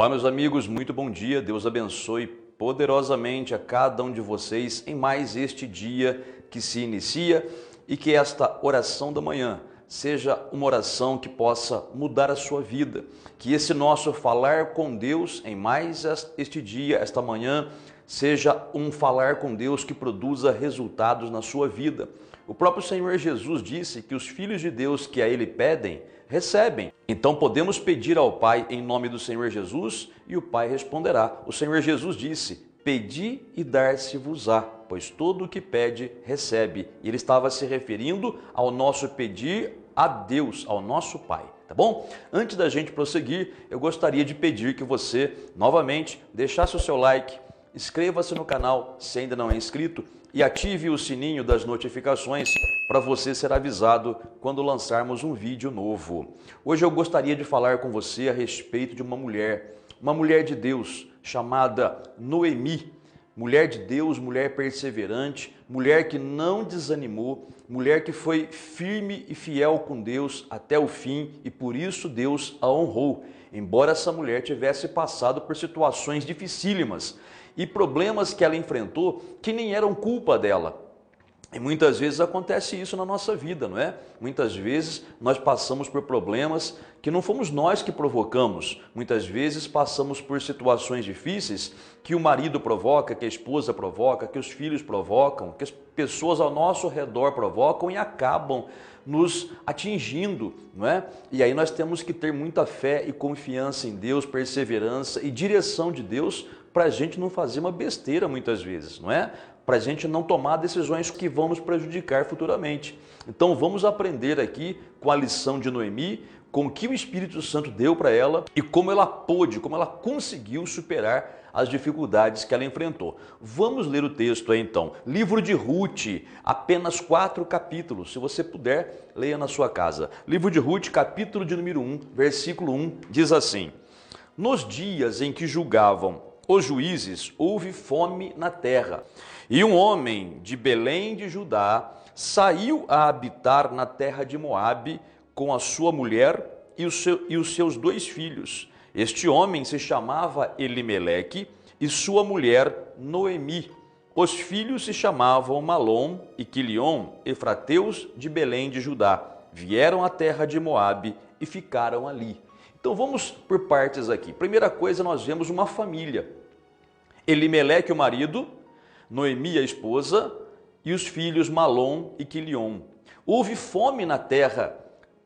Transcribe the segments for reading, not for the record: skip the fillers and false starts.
Olá, meus amigos, muito bom dia. Deus abençoe poderosamente a cada um de vocês em mais este dia que se inicia e que esta oração da manhã seja uma oração que possa mudar a sua vida. Que esse nosso falar com Deus em mais este dia, esta manhã, seja um falar com Deus que produza resultados na sua vida. O próprio Senhor Jesus disse que os filhos de Deus que a Ele pedem, recebem. Então podemos pedir ao Pai em nome do Senhor Jesus e o Pai responderá. O Senhor Jesus disse: pedi e dar-se-vos-á, pois todo o que pede, recebe. E Ele estava se referindo ao nosso pedir a Deus, ao nosso Pai. Tá bom? Antes da gente prosseguir, eu gostaria de pedir que você, novamente, deixasse o seu like, inscreva-se no canal se ainda não é inscrito e ative o sininho das notificações para você ser avisado quando lançarmos um vídeo novo. Hoje eu gostaria de falar com você a respeito de uma mulher de Deus chamada Noemi. Mulher de Deus, mulher perseverante, mulher que não desanimou, mulher que foi firme e fiel com Deus até o fim e por isso Deus a honrou. Embora essa mulher tivesse passado por situações dificílimas e problemas que ela enfrentou que nem eram culpa dela. E muitas vezes acontece isso na nossa vida, não é? Muitas vezes nós passamos por problemas que não fomos nós que provocamos. Muitas vezes passamos por situações difíceis que o marido provoca, que a esposa provoca, que os filhos provocam, que as pessoas ao nosso redor provocam e acabam nos atingindo, não é? E aí nós temos que ter muita fé e confiança em Deus, perseverança e direção de Deus para a gente não fazer uma besteira muitas vezes, não é? Para a gente não tomar decisões que vão nos prejudicar futuramente. Então vamos aprender aqui com a lição de Noemi, com o que o Espírito Santo deu para ela e como ela pôde, como ela conseguiu superar as dificuldades que ela enfrentou. Vamos ler o texto aí então. Livro de Ruth, apenas 4 capítulos. Se você puder, leia na sua casa. Livro de Ruth, capítulo de número 1, versículo 1, diz assim: nos dias em que julgavam os juízes, houve fome na terra. E um homem de Belém de Judá saiu a habitar na terra de Moabe com a sua mulher e os seus 2 filhos. Este homem se chamava Elimeleque e sua mulher Noemi. Os filhos se chamavam Malom e Quilion, efrateus de Belém de Judá. Vieram à terra de Moabe e ficaram ali. Então vamos por partes aqui. Primeira coisa, nós vemos uma família. Elimeleque, o marido, Noemi, a esposa, e os filhos Malom e Quilion. Houve fome na terra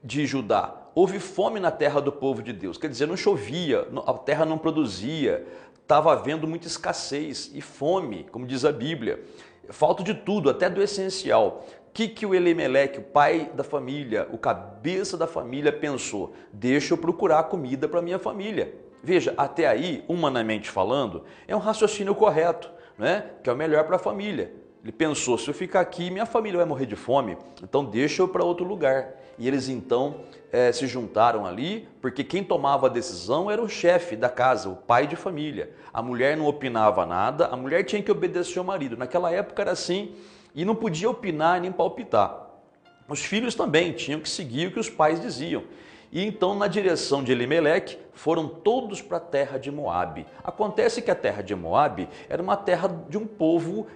de Judá, houve fome na terra do povo de Deus. Quer dizer, não chovia, a terra não produzia, estava havendo muita escassez e fome, como diz a Bíblia. Falta de tudo, até do essencial. O que o Elimeleque, o pai da família, o cabeça da família, pensou? Deixa eu procurar comida para minha família. Veja, até aí, humanamente falando, é um raciocínio correto, né? Que é o melhor para a família. Ele pensou, se eu ficar aqui, minha família vai morrer de fome, então deixa eu para outro lugar. E eles então se juntaram ali, porque quem tomava a decisão era o chefe da casa, o pai de família. A mulher não opinava nada, a mulher tinha que obedecer ao marido. Naquela época era assim, e não podia opinar nem palpitar. Os filhos também tinham que seguir o que os pais diziam. E então, na direção de Elimeleque, foram todos para a terra de Moabe. Acontece que a terra de Moabe era uma terra de um povo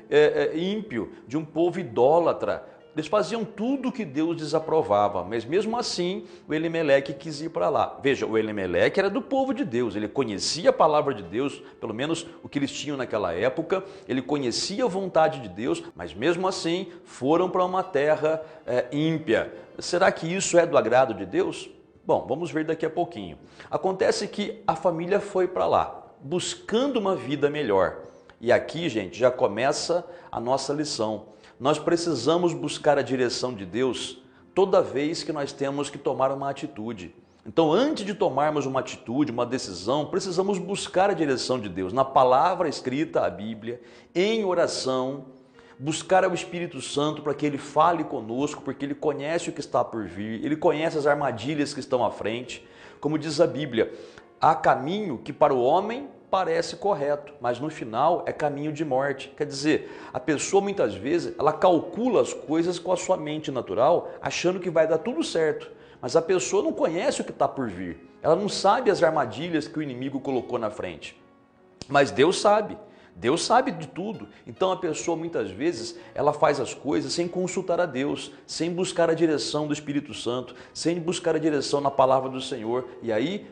ímpio, de um povo idólatra. Eles faziam tudo que Deus desaprovava, mas mesmo assim o Elimeleque quis ir para lá. Veja, o Elimeleque era do povo de Deus, ele conhecia a palavra de Deus, pelo menos o que eles tinham naquela época, ele conhecia a vontade de Deus, mas mesmo assim foram para uma terra ímpia. Será que isso é do agrado de Deus? Bom, vamos ver daqui a pouquinho. Acontece que a família foi para lá, buscando uma vida melhor. E aqui, gente, já começa a nossa lição. Nós precisamos buscar a direção de Deus toda vez que nós temos que tomar uma atitude. Então, antes de tomarmos uma atitude, uma decisão, precisamos buscar a direção de Deus na palavra escrita, a Bíblia, em oração, buscar o Espírito Santo para que Ele fale conosco, porque Ele conhece o que está por vir, Ele conhece as armadilhas que estão à frente. Como diz a Bíblia, há caminho que para o homem parece correto, mas no final é caminho de morte. Quer dizer, a pessoa muitas vezes, ela calcula as coisas com a sua mente natural, achando que vai dar tudo certo. mas a pessoa não conhece o que está por vir. Ela não sabe as armadilhas que o inimigo colocou na frente. Mas Deus sabe. Deus sabe de tudo. Então a pessoa muitas vezes ela faz as coisas sem consultar a Deus, sem buscar a direção do Espírito Santo, sem buscar a direção na palavra do Senhor. E aí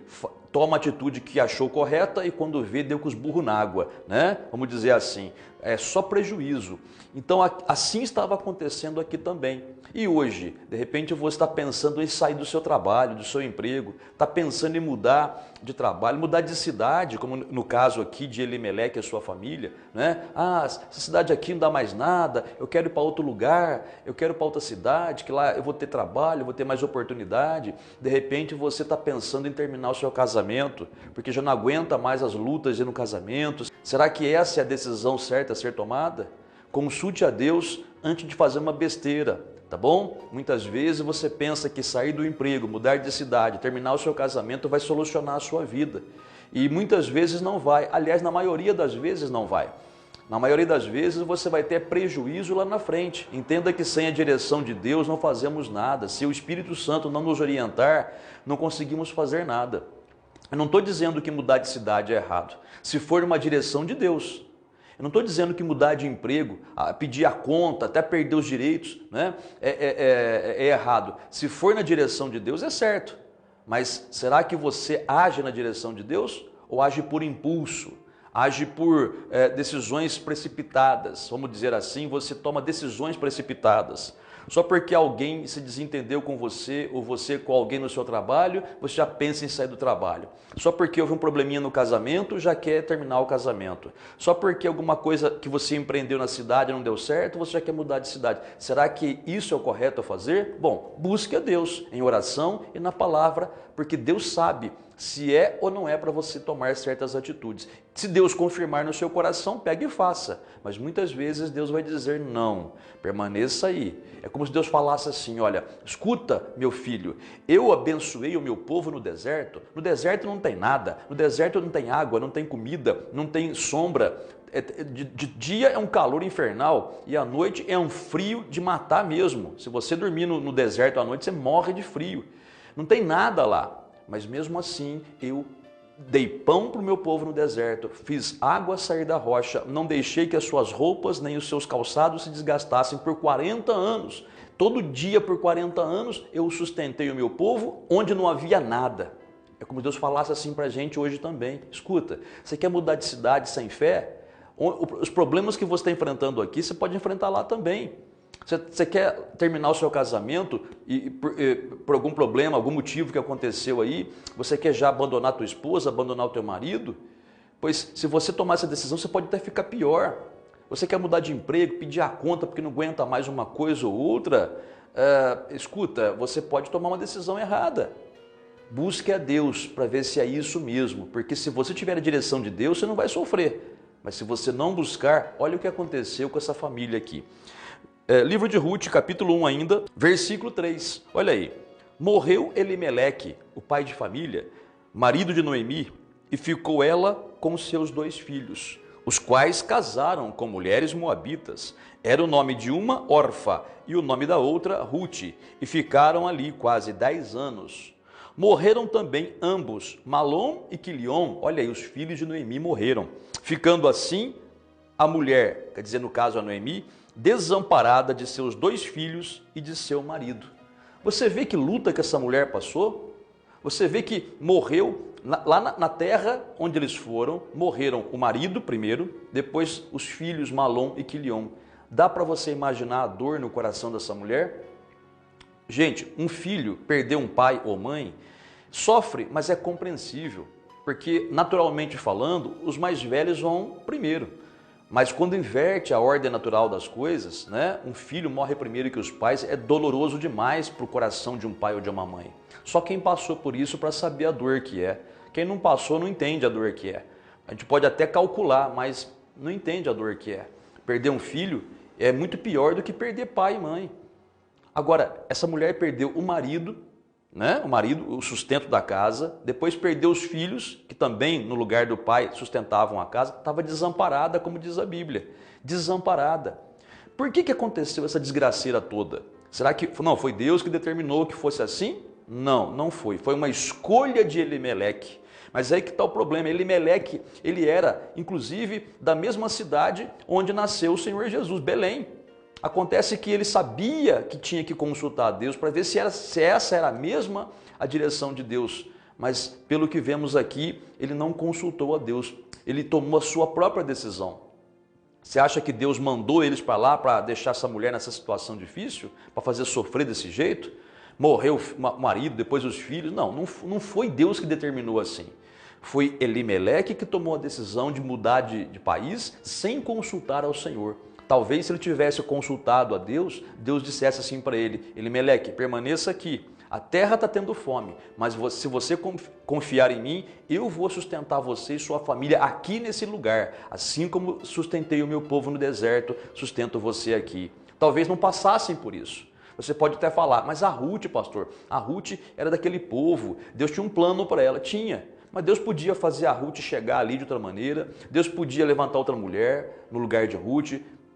toma a atitude que achou correta e quando vê deu com os burros na água, né? Vamos dizer assim, é só prejuízo. Então assim estava acontecendo aqui também. E hoje, de repente você está pensando em sair do seu trabalho, do seu emprego, está pensando em mudar de trabalho, mudar de cidade, como no caso aqui de Elimeleque e a sua família, né? Ah, essa cidade aqui não dá mais nada, eu quero ir para outro lugar, eu quero ir para outra cidade, que lá eu vou ter trabalho, eu vou ter mais oportunidade. De repente você está pensando em terminar o seu casamento, porque já não aguenta mais as lutas no casamento. Será que essa é a decisão certa a ser tomada? Consulte a Deus antes de fazer uma besteira, tá bom? Muitas vezes você pensa que sair do emprego, mudar de cidade, terminar o seu casamento vai solucionar a sua vida. E muitas vezes não vai. Aliás, na maioria das vezes não vai. Na maioria das vezes você vai ter prejuízo lá na frente. Entenda que sem a direção de Deus não fazemos nada. Se o Espírito Santo não nos orientar, não conseguimos fazer nada. Eu não estou dizendo que mudar de cidade é errado. Se for uma direção de Deus. Eu não estou dizendo que mudar de emprego, pedir a conta, até perder os direitos, né, é errado. Se for na direção de Deus, é certo. Mas será que você age na direção de Deus ou age por impulso? Age por decisões precipitadas, vamos dizer assim, você toma decisões precipitadas. Só porque alguém se desentendeu com você ou você com alguém no seu trabalho, você já pensa em sair do trabalho. Só porque houve um probleminha no casamento, já quer terminar o casamento. Só porque alguma coisa que você empreendeu na cidade não deu certo, você já quer mudar de cidade. Será que isso é o correto a fazer? Bom, busque a Deus em oração e na palavra, porque Deus sabe se é ou não é para você tomar certas atitudes. Se Deus confirmar no seu coração, pegue e faça. Mas muitas vezes Deus vai dizer não, permaneça aí. É como se Deus falasse assim, olha, escuta meu filho, eu abençoei o meu povo no deserto não tem nada, no deserto não tem água, não tem comida, não tem sombra. De dia é um calor infernal e à noite é um frio de matar mesmo. Se você dormir no deserto à noite, você morre de frio. Não tem nada lá. Mas mesmo assim, eu dei pão para o meu povo no deserto, fiz água sair da rocha, não deixei que as suas roupas nem os seus calçados se desgastassem por 40 anos. Todo dia por 40 anos eu sustentei o meu povo onde não havia nada. É como Deus falasse assim para a gente hoje também. Escuta, você quer mudar de cidade sem fé? Os problemas que você está enfrentando aqui, você pode enfrentar lá também. Você quer terminar o seu casamento e por algum problema, algum motivo que aconteceu aí, você quer já abandonar a tua esposa, abandonar o teu marido? Pois se você tomar essa decisão, você pode até ficar pior. Você quer mudar de emprego, pedir a conta porque não aguenta mais uma coisa ou outra? Escuta, você pode tomar uma decisão errada. Busque a Deus para ver se é isso mesmo, porque se você tiver a direção de Deus, você não vai sofrer. Mas se você não buscar, olha o que aconteceu com essa família aqui. Livro de Ruth, capítulo 1 ainda, versículo 3. Olha aí. Morreu Elimeleque, o pai de família, marido de Noemi, e ficou ela com seus 2 filhos, os quais casaram com mulheres moabitas. Era o nome de uma Orfa e o nome da outra Ruth, e ficaram ali quase 10 anos. Morreram também ambos, Malom e Quilion, olha aí, os filhos de Noemi morreram. Ficando assim, a mulher, quer dizer no caso a Noemi, desamparada de seus 2 filhos e de seu marido. Você vê que luta que essa mulher passou? Você vê que morreu, lá na terra onde eles foram, morreram o marido primeiro, depois os filhos Malom e Quilion. Dá para você imaginar a dor no coração dessa mulher? Gente, um filho perder um pai ou mãe sofre, mas é compreensível, porque naturalmente falando, os mais velhos vão primeiro. Mas quando inverte a ordem natural das coisas, né, um filho morre primeiro que os pais, é doloroso demais para o coração de um pai ou de uma mãe. Só quem passou por isso para saber a dor que é. Quem não passou não entende a dor que é. A gente pode até calcular, mas não entende a dor que é. Perder um filho é muito pior do que perder pai e mãe. Agora, essa mulher perdeu o marido, né? O marido, o sustento da casa, depois perdeu os filhos, que também no lugar do pai sustentavam a casa, estava desamparada, como diz a Bíblia, desamparada. Por que aconteceu essa desgraceira toda? Será que não foi Deus que determinou que fosse assim? Não, não foi. Foi uma escolha de Elimeleque. Mas aí que está o problema. Elimeleque, ele era, inclusive, da mesma cidade onde nasceu o Senhor Jesus, Belém. Acontece que ele sabia que tinha que consultar a Deus para ver se essa era a mesma a direção de Deus. Mas, pelo que vemos aqui, ele não consultou a Deus. Ele tomou a sua própria decisão. Você acha que Deus mandou eles para lá para deixar essa mulher nessa situação difícil? Para fazer sofrer desse jeito? Morreu o marido, depois os filhos? Não foi Deus que determinou assim. Foi Elimeleque que tomou a decisão de mudar de país sem consultar ao Senhor. Talvez se ele tivesse consultado a Deus, Deus dissesse assim para ele: Elimeleque, permaneça aqui. A terra está tendo fome, mas se você confiar em mim, eu vou sustentar você e sua família aqui nesse lugar. Assim como sustentei o meu povo no deserto, sustento você aqui. Talvez não passassem por isso. Você pode até falar, mas a Ruth, pastor, a Ruth era daquele povo, Deus tinha um plano para ela. Tinha, mas Deus podia fazer a Ruth chegar ali de outra maneira, Deus podia levantar outra mulher no lugar de Ruth.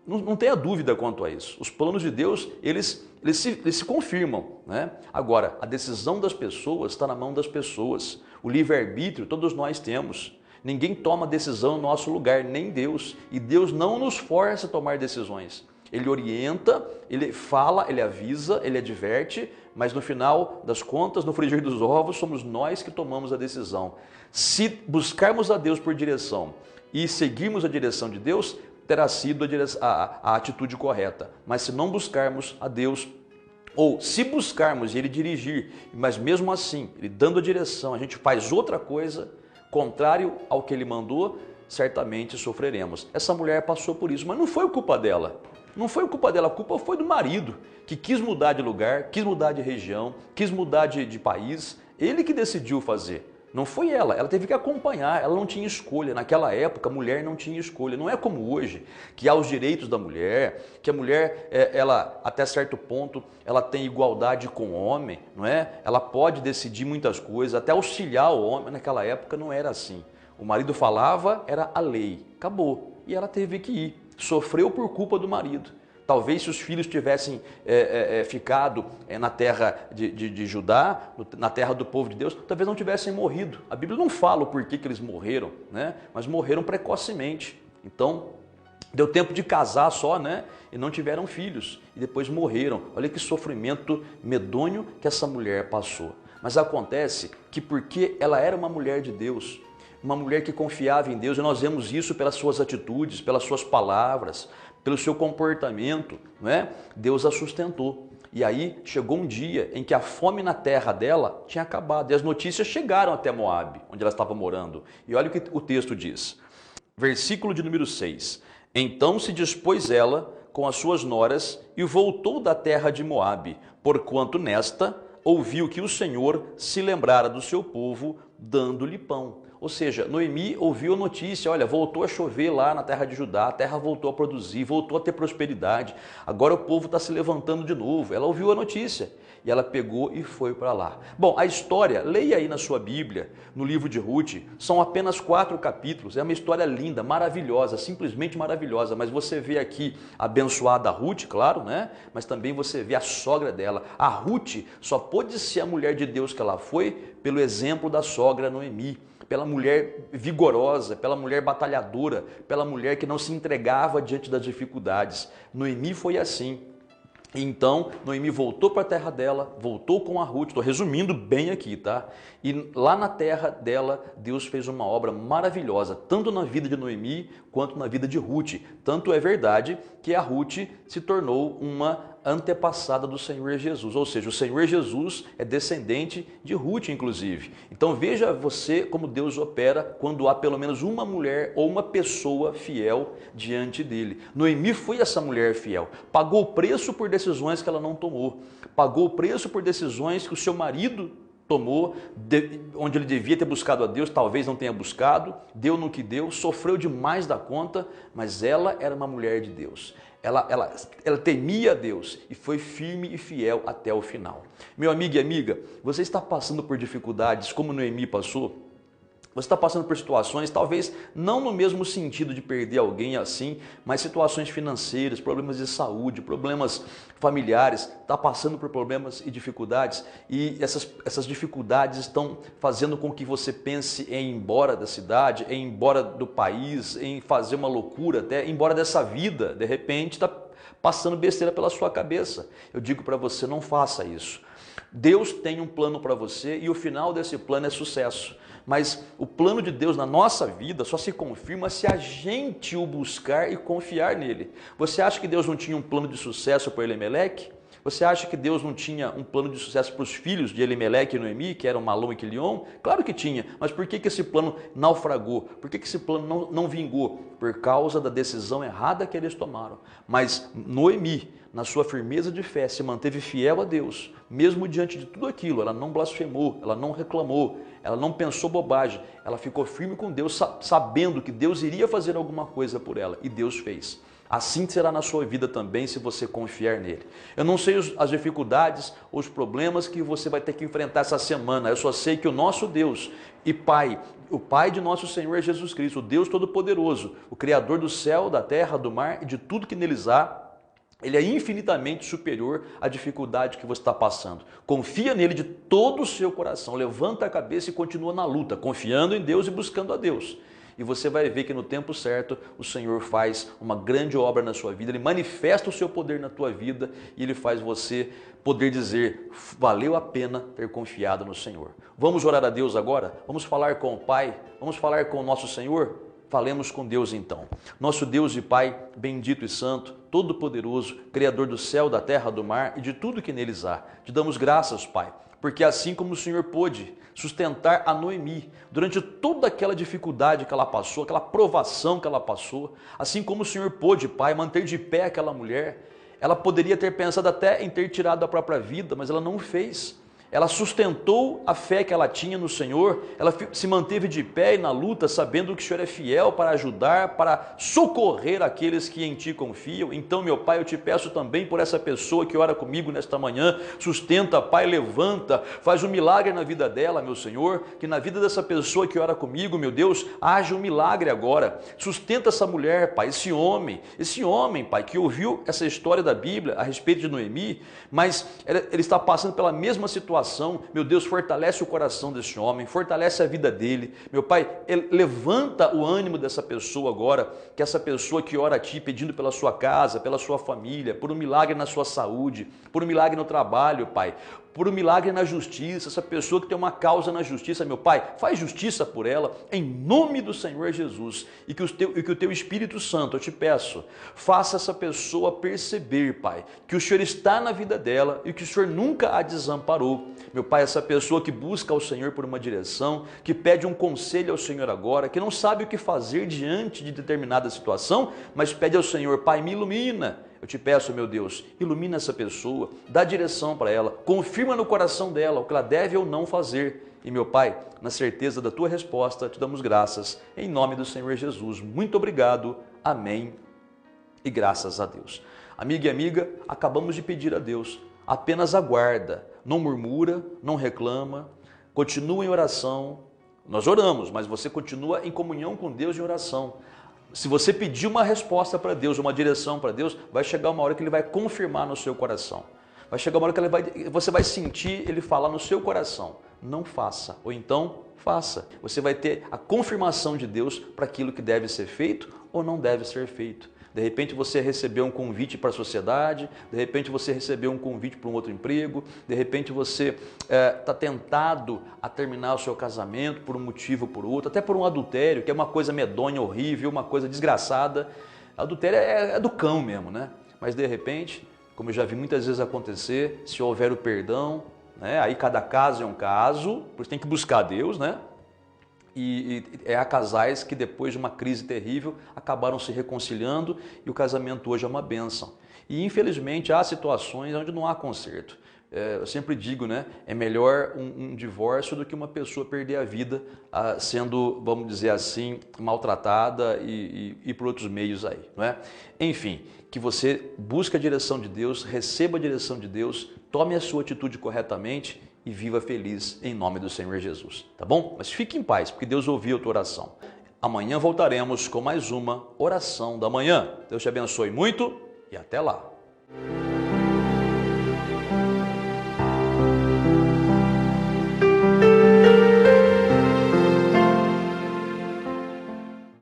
Não tenha dúvida quanto a isso. Os planos de Deus, eles se confirmam, né? Agora, a decisão das pessoas está na mão das pessoas. O livre-arbítrio todos nós temos. Ninguém toma decisão no nosso lugar, nem Deus. E Deus não nos força a tomar decisões. Ele orienta, ele fala, ele avisa, ele adverte, mas no final das contas, no frigir dos ovos, somos nós que tomamos a decisão. Se buscarmos a Deus por direção e seguirmos a direção de Deus, terá sido a atitude correta. Mas se não buscarmos a Deus, ou se buscarmos e Ele dirigir, mas mesmo assim, Ele dando a direção, a gente faz outra coisa, contrário ao que Ele mandou, certamente sofreremos. Essa mulher passou por isso, mas não foi culpa dela. Não foi culpa dela, a culpa foi do marido, que quis mudar de lugar, quis mudar de região, quis mudar de país. Ele que decidiu fazer. Não foi ela teve que acompanhar, ela não tinha escolha. Naquela época, a mulher não tinha escolha. Não é como hoje, que há os direitos da mulher, que a mulher, ela até certo ponto, ela tem igualdade com o homem, não é? Ela pode decidir muitas coisas, até auxiliar o homem. Naquela época não era assim. O marido falava, era a lei, acabou. E ela teve que ir, sofreu por culpa do marido. Talvez se os filhos tivessem ficado na terra de Judá, na terra do povo de Deus, talvez não tivessem morrido. A Bíblia não fala o porquê que eles morreram, né? Mas morreram precocemente. Então, deu tempo de casar só, né? E não tiveram filhos. E depois morreram. Olha que sofrimento medonho que essa mulher passou. Mas acontece que porque ela era uma mulher de Deus, uma mulher que confiava em Deus, e nós vemos isso pelas suas atitudes, pelas suas palavras, pelo seu comportamento, não é? Deus a sustentou. E aí chegou um dia em que a fome na terra dela tinha acabado. E as notícias chegaram até Moabe, onde ela estava morando. E olha o que o texto diz. Versículo de número 6. Então se dispôs ela com as suas noras e voltou da terra de Moabe, porquanto nesta ouviu que o Senhor se lembrara do seu povo, dando-lhe pão. Ou seja, Noemi ouviu a notícia, olha, voltou a chover lá na terra de Judá, a terra voltou a produzir, voltou a ter prosperidade, agora o povo está se levantando de novo. Ela ouviu a notícia e ela pegou e foi para lá. Bom, a história, leia aí na sua Bíblia, no livro de Ruth, são apenas 4 capítulos, é uma história linda, maravilhosa, simplesmente maravilhosa, mas você vê aqui a abençoada Ruth, claro, né? Mas também você vê a sogra dela. A Ruth só pôde ser a mulher de Deus que ela foi pelo exemplo da sogra Noemi, pela mulher vigorosa, pela mulher batalhadora, pela mulher que não se entregava diante das dificuldades. Noemi foi assim. Então, Noemi voltou para a terra dela, voltou com a Ruth, estou resumindo bem aqui, tá? E lá na terra dela, Deus fez uma obra maravilhosa, tanto na vida de Noemi quanto na vida de Ruth. Tanto é verdade que a Ruth se tornou uma antepassada do Senhor Jesus, ou seja, o Senhor Jesus é descendente de Ruth, inclusive. Então veja você como Deus opera quando há pelo menos uma mulher ou uma pessoa fiel diante dele. Noemi foi essa mulher fiel, pagou o preço por decisões que ela não tomou, pagou o preço por decisões que o seu marido tomou, onde ele devia ter buscado a Deus, talvez não tenha buscado, deu no que deu, sofreu demais da conta, mas ela era uma mulher de Deus. Ela temia a Deus e foi firme e fiel até o final. Meu amigo e amiga, você está passando por dificuldades como Noemi passou? Você está passando por situações, talvez não no mesmo sentido de perder alguém assim, mas situações financeiras, problemas de saúde, problemas familiares, está passando por problemas e dificuldades, e essas dificuldades estão fazendo com que você pense em ir embora da cidade, em ir embora do país, em fazer uma loucura, até ir embora dessa vida. De repente está passando besteira pela sua cabeça. Eu digo para você, não faça isso. Deus tem um plano para você e o final desse plano é sucesso. Mas o plano de Deus na nossa vida só se confirma se a gente o buscar e confiar nele. Você acha que Deus não tinha um plano de sucesso para Elimeleque? Você acha que Deus não tinha um plano de sucesso para os filhos de Elimeleque e Noemi, que eram Malom e Quilion? Claro que tinha, mas por que esse plano naufragou? Por que esse plano não vingou? Por causa da decisão errada que eles tomaram. Mas Noemi, na sua firmeza de fé, se manteve fiel a Deus, mesmo diante de tudo aquilo. Ela não blasfemou, ela não reclamou, ela não pensou bobagem, ela ficou firme com Deus, sabendo que Deus iria fazer alguma coisa por ela, e Deus fez. Assim será na sua vida também, se você confiar nele. Eu não sei as dificuldades, os problemas que você vai ter que enfrentar essa semana. Eu só sei que o nosso Deus e Pai, o Pai de nosso Senhor Jesus Cristo, o Deus Todo-Poderoso, o Criador do céu, da terra, do mar e de tudo que neles há, ele é infinitamente superior à dificuldade que você está passando. Confia nele de todo o seu coração, levanta a cabeça e continua na luta, confiando em Deus e buscando a Deus. E você vai ver que no tempo certo o Senhor faz uma grande obra na sua vida, Ele manifesta o seu poder na tua vida e Ele faz você poder dizer, valeu a pena ter confiado no Senhor. Vamos orar a Deus agora? Vamos falar com o Pai? Vamos falar com o nosso Senhor? Falemos com Deus então. Nosso Deus e Pai, bendito e santo, todo-poderoso, Criador do céu, da terra, do mar e de tudo que neles há. Te damos graças, Pai, porque assim como o Senhor pôde sustentar a Noemi durante toda aquela dificuldade que ela passou, aquela provação que ela passou, assim como o Senhor pôde, Pai, manter de pé aquela mulher, ela poderia ter pensado até em ter tirado a própria vida, mas ela não fez. Ela sustentou a fé que ela tinha no Senhor, ela se manteve de pé e na luta, sabendo que o Senhor é fiel para ajudar, para socorrer aqueles que em Ti confiam. Então, meu Pai, eu te peço também por essa pessoa que ora comigo nesta manhã, sustenta, Pai, levanta, faz um milagre na vida dela, meu Senhor, que na vida dessa pessoa que ora comigo, meu Deus, haja um milagre agora. Sustenta essa mulher, Pai, esse homem, Pai, que ouviu essa história da Bíblia a respeito de Noemi, mas ele está passando pela mesma situação. Meu Deus, fortalece o coração desse homem, fortalece a vida dele. Meu Pai, levanta o ânimo dessa pessoa agora, que essa pessoa que ora a Ti pedindo pela sua casa, pela sua família, por um milagre na sua saúde, por um milagre no trabalho, Pai, por um milagre na justiça, essa pessoa que tem uma causa na justiça, meu Pai, faz justiça por ela, em nome do Senhor Jesus, e que o Teu Espírito Santo, eu te peço, faça essa pessoa perceber, Pai, que o Senhor está na vida dela e que o Senhor nunca a desamparou. Meu Pai, essa pessoa que busca ao Senhor por uma direção, que pede um conselho ao Senhor agora, que não sabe o que fazer diante de determinada situação, mas pede ao Senhor, Pai, me ilumina. Eu te peço, meu Deus, ilumina essa pessoa, dá direção para ela, confirma no coração dela o que ela deve ou não fazer. E, meu Pai, na certeza da Tua resposta, te damos graças, em nome do Senhor Jesus. Muito obrigado, amém e graças a Deus. Amiga e amiga, acabamos de pedir a Deus, apenas aguarda, não murmura, não reclama, continua em oração. Nós oramos, mas você continua em comunhão com Deus em oração. Se você pedir uma resposta para Deus, uma direção para Deus, vai chegar uma hora que Ele vai confirmar no seu coração. Vai chegar uma hora que você vai sentir Ele falar no seu coração, não faça, ou então faça. Você vai ter a confirmação de Deus para aquilo que deve ser feito ou não deve ser feito. De repente você recebeu um convite para a sociedade, de repente você recebeu um convite para um outro emprego, de repente você está tentado a terminar o seu casamento por um motivo ou por outro, até por um adultério, que é uma coisa medonha, horrível, uma coisa desgraçada. Adultério é do cão mesmo, né? Mas de repente, como eu já vi muitas vezes acontecer, se houver o perdão, né? Aí cada caso é um caso, por isso tem que buscar Deus, né? E há casais que depois de uma crise terrível acabaram se reconciliando e o casamento hoje é uma bênção. E infelizmente há situações onde não há conserto. Eu sempre digo, né, é melhor um divórcio do que uma pessoa perder a vida sendo, vamos dizer assim, maltratada e por outros meios aí, não é? Enfim, que você busque a direção de Deus, receba a direção de Deus, tome a sua atitude corretamente e viva feliz em nome do Senhor Jesus, tá bom? Mas fique em paz, porque Deus ouviu a tua oração. Amanhã voltaremos com mais uma oração da manhã. Deus te abençoe muito e até lá.